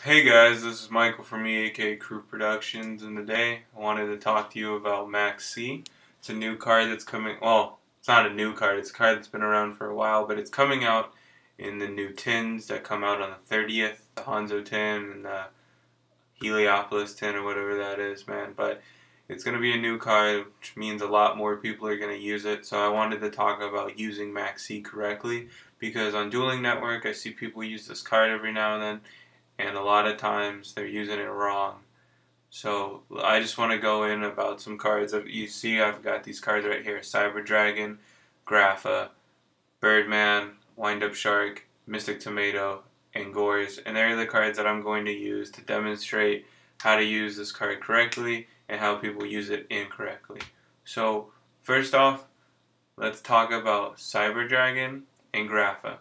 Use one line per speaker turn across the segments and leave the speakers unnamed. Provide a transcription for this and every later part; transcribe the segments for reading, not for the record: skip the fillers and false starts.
Hey guys, this is Michael from EAK Crew Productions, and today I wanted to talk to you about Maxx C. It's a new card that's coming, well, it's not a new card, it's a card that's been around for a while, but it's coming out in the new tins that come out on the 30th, the Hanzo tin and the Heliopolis tin or whatever that is, man, but it's going to be a new card, which means a lot more people are going to use it, so I wanted to talk about using Maxx C correctly, because on Dueling Network I see people use this card every now and then, and a lot of times they're using it wrong. So I just want to go in about some cards. You see I've got these cards right here: Cyber Dragon, Grapha, Birdman, Wind Up Shark, Mystic Tomato, and Gores. And they're the cards that I'm going to use to demonstrate how to use this card correctly and how people use it incorrectly. So first off, let's talk about Cyber Dragon and Grapha.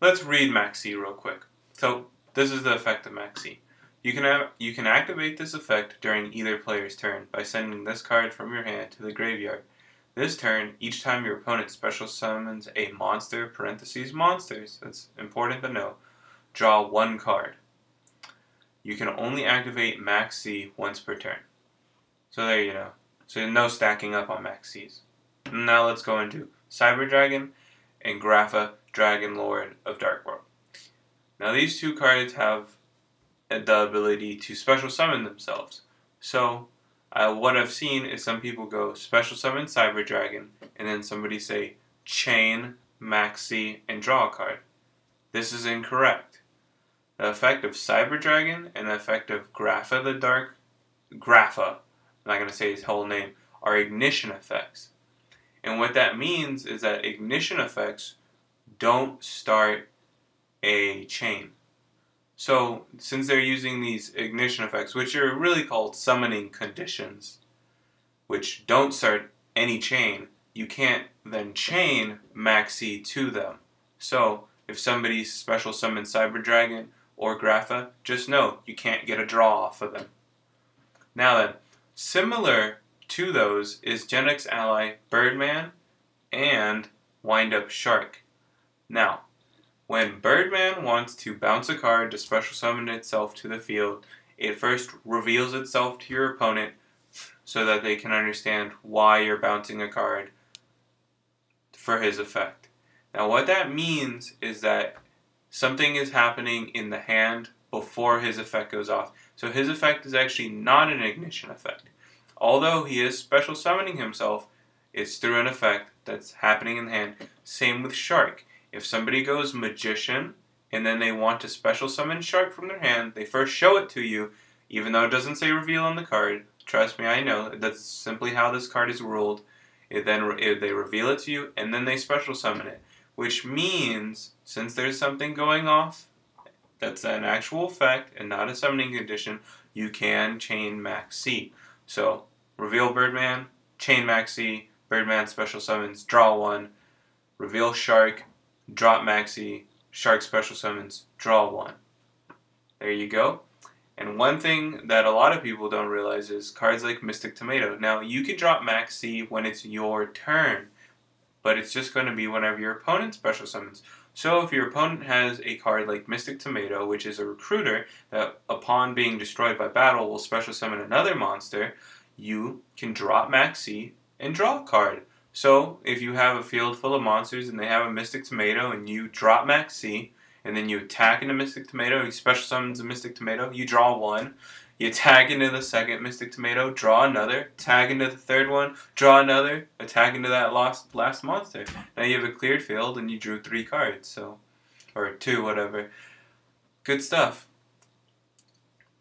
Let's read Maxx C real quick. So this is the effect of Maxx C. You can activate this effect during either player's turn by sending this card from your hand to the graveyard. This turn, each time your opponent special summons a monster (monsters), that's important to know, draw one card. You can only activate Maxx C once per turn. So there you know. So no stacking up on Maxx C's. Now let's go into Cyber Dragon and Grapha, Dragon Lord of Dark World. Now these two cards have the ability to special summon themselves. So what I've seen is some people go special summon Cyber Dragon and then somebody say chain Maxx C and draw a card. This is incorrect. The effect of Cyber Dragon and the effect of Grapha, I'm not going to say his whole name, are ignition effects. And what that means is that ignition effects don't start a chain. So since they're using these ignition effects, which are really called summoning conditions, which don't start any chain, you can't then chain Maxx C to them. So if somebody special summons Cyber Dragon or Grapha, just know you can't get a draw off of them. Now then, similar to those is Gen X ally Birdman and Wind Up Shark. Now, when Birdman wants to bounce a card to special summon itself to the field, it first reveals itself to your opponent so that they can understand why you're bouncing a card for his effect. Now what that means is that something is happening in the hand before his effect goes off. So his effect is actually not an ignition effect. Although he is special summoning himself, it's through an effect that's happening in the hand. Same with Shark. If somebody goes Magician and then they want to special summon Shark from their hand, they first show it to you, even though it doesn't say reveal on the card. Trust me, I know. That's simply how this card is ruled. They reveal it to you and then they special summon it. Which means, since there's something going off, that's an actual effect and not a summoning condition, you can chain Maxx C. So, reveal Birdman, chain Maxx C, Birdman special summons, draw one, reveal Shark, drop Maxx C, Shark special summons, draw one. There you go. And one thing that a lot of people don't realize is cards like Mystic Tomato. Now, you can drop Maxx C when it's your turn, but it's just going to be whenever your opponent special summons. So if your opponent has a card like Mystic Tomato, which is a recruiter that upon being destroyed by battle will special summon another monster, you can drop Maxx C and draw a card. So if you have a field full of monsters and they have a Mystic Tomato and you drop Maxx C and then you attack into Mystic Tomato, he special summons a Mystic Tomato, you draw one. You attack into the second Mystic Tomato, draw another, attack into the third one, draw another, attack into that last monster. Now you have a cleared field and you drew 3 cards, or 2, whatever. Good stuff.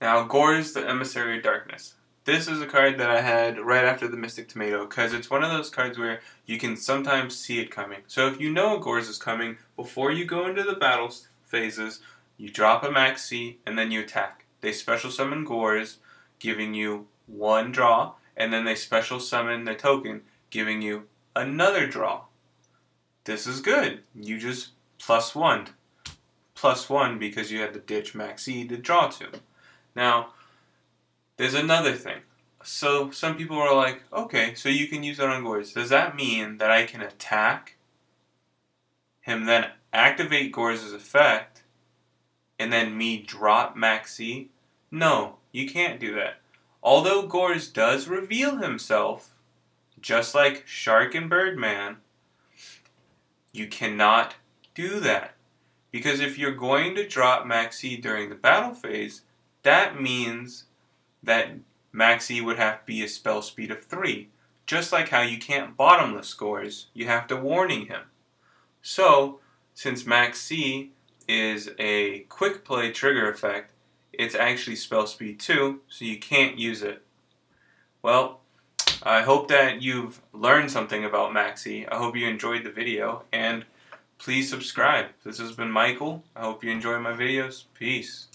Now, Gores, the Emissary of Darkness. This is a card that I had right after the Mystic Tomato, because it's one of those cards where you can sometimes see it coming. So if you know Gores is coming, before you go into the battle phases, you drop a Maxx C and then you attack. They special summon Gores, giving you 1 draw, and then they special summon the token, giving you another draw. This is good. You just +1. +1 because you had to ditch Maxx C to draw 2. Now, there's another thing. So some people are like, okay, so you can use that on Gores. Does that mean that I can attack him, then activate Gores' effect, and then me drop Maxx C? No, you can't do that. Although Gores does reveal himself, just like Shark and Birdman, you cannot do that. Because if you're going to drop Maxx C during the battle phase, that means that Maxx C would have to be a spell speed of 3. Just like how you can't bottomless Gores, you have to warning him. So, since Maxx C is a quick play trigger effect, it's actually spell speed 2, so you can't use it. Well, I hope that you've learned something about Maxx C. I hope you enjoyed the video, and please subscribe. This has been Michael. I hope you enjoy my videos. Peace.